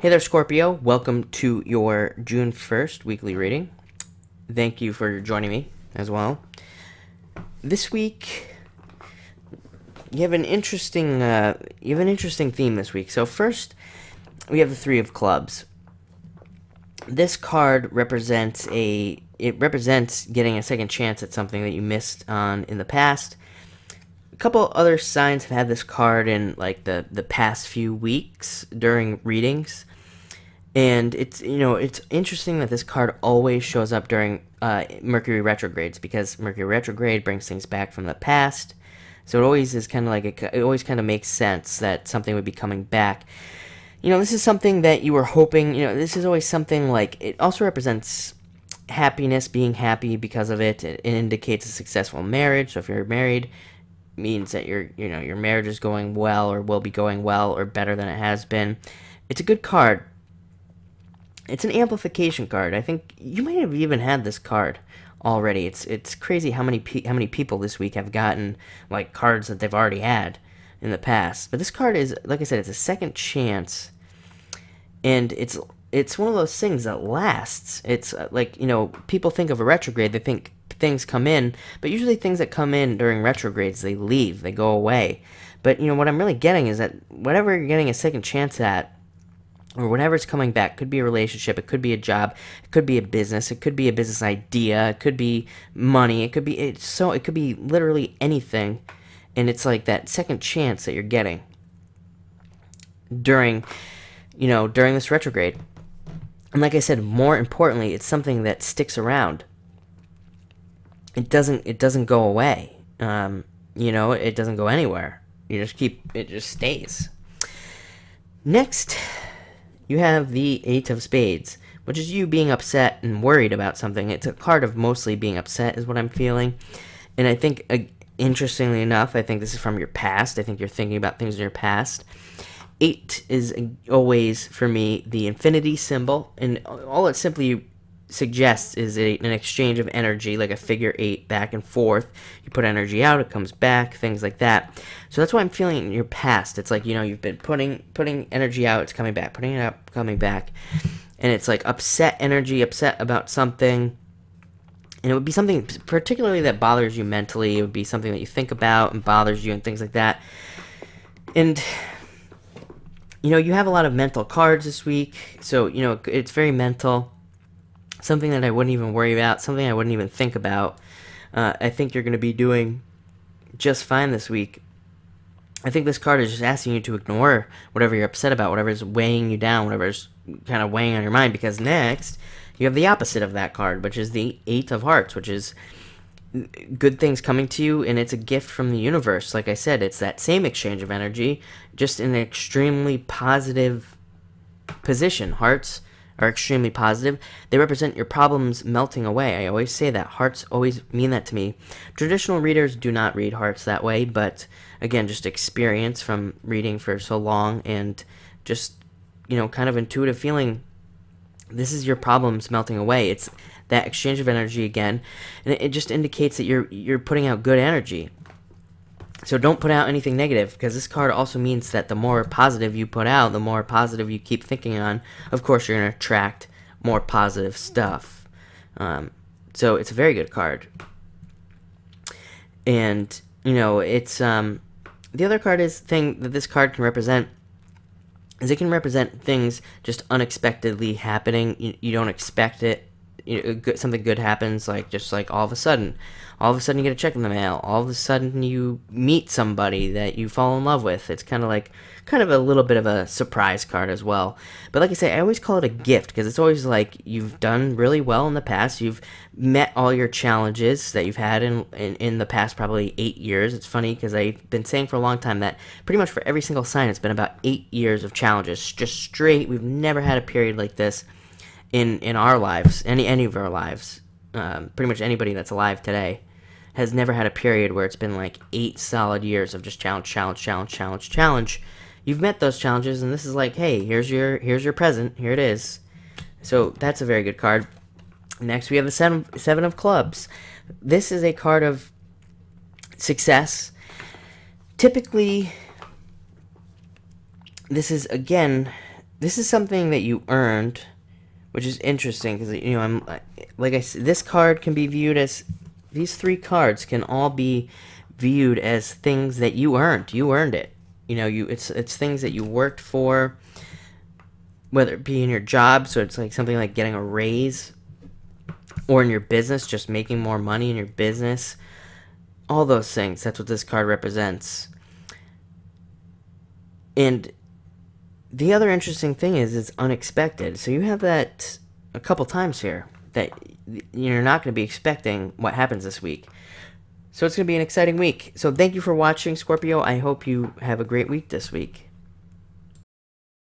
Hey there, Scorpio. Welcome to your June 1st weekly reading. Thank you for joining me as well. This week, you have an interesting theme this week. So first, we have the Three of Clubs. This card represents getting a second chance at something that you missed on in the past. A couple other signs have had this card in like the past few weeks during readings. And it's interesting that this card always shows up during Mercury retrogrades, because Mercury retrograde brings things back from the past. So it always is kind of like it always kind of makes sense that something would be coming back. This is something that you were hoping. This is always something like it also represents happiness, being happy because of it. It indicates a successful marriage. So if you're married, it means that your marriage is going well, or will be going well, or better than it has been. It's a good card. It's an amplification card. I think you might have even had this card already. It's crazy how many people this week have gotten like cards that they've already had in the past. But this card is, like I said, it's a second chance, and it's one of those things that lasts. It's like, people think of a retrograde, they think things come in, but usually things that come in during retrogrades, they leave, they go away. But what I'm really getting is that whatever you're getting a second chance at, or whatever's coming back, could be a relationship, it could be a job, it could be a business, it could be a business idea, it could be money, it could be literally anything. And it's like that second chance that you're getting during this retrograde. And like I said, more importantly, it's something that sticks around. It doesn't go away. It doesn't go anywhere. It just stays. Next, you have the Eight of Spades, which is you being upset and worried about something. It's a card of mostly being upset is what I'm feeling. And I think, interestingly enough, I think this is from your past. I think you're thinking about things in your past. 8 is always, for me, the infinity symbol. And all it simply suggests is an exchange of energy, like a figure 8 back and forth. You put energy out, it comes back, things like that. So that's why I'm feeling in your past. It's like, you've been putting energy out, it's coming back, putting it out, coming back. And it's like upset energy, upset about something. And it would be something particularly that bothers you mentally. It would be something that you think about and bothers you and things like that. And you have a lot of mental cards this week. So, it's very mental. Something that I wouldn't even worry about, something I wouldn't even think about. I think you're going to be doing just fine this week. I think this card is just asking you to ignore whatever you're upset about, whatever's weighing you down, whatever's kind of weighing on your mind, because next you have the opposite of that card, which is the Eight of Hearts, which is good things coming to you, and it's a gift from the universe. Like I said, it's that same exchange of energy, just in an extremely positive position. Hearts are extremely positive. They represent your problems melting away. I always say that. Hearts always mean that to me. Traditional readers do not read hearts that way, but again, just experience from reading for so long, and just, kind of intuitive feeling. This is your problems melting away. It's that exchange of energy again, and it just indicates that you're putting out good energy. So don't put out anything negative, because this card also means that the more positive you put out, the more positive you keep thinking on, of course you're going to attract more positive stuff. So it's a very good card. And, it's, the other card thing that this card can represent is it can represent things just unexpectedly happening. You don't expect it. Something good happens, just like all of a sudden you get a check in the mail, all of a sudden you meet somebody that you fall in love with. It's kind of a little bit of a surprise card as well. But like I say, I always call it a gift, because it's always like you've done really well in the past, you've met all your challenges that you've had in the past probably 8 years. It's funny, because I've been saying for a long time that pretty much for every single sign it's been about 8 years of challenges, just straight. We've never had a period like this in our lives, any of our lives. Pretty much anybody that's alive today has never had a period where it's been like 8 solid years of just challenge. You've met those challenges, and this is like, hey, here's your present, here it is. So that's a very good card. Next, we have the Seven of Clubs. This is a card of success. Typically, this is, again, this is something that you earned, which is interesting because, you know, I'm like I said, this card can be viewed as, these three cards can all be viewed as things that you earned. You earned it. You know, it's things that you worked for, whether it be in your job, so it's like something like getting a raise, or in your business, just making more money in your business. All those things, that's what this card represents. And the other interesting thing is it's unexpected. So you have that a couple times here, that you're not going to be expecting what happens this week. So it's going to be an exciting week. So thank you for watching, Scorpio. I hope you have a great week this week.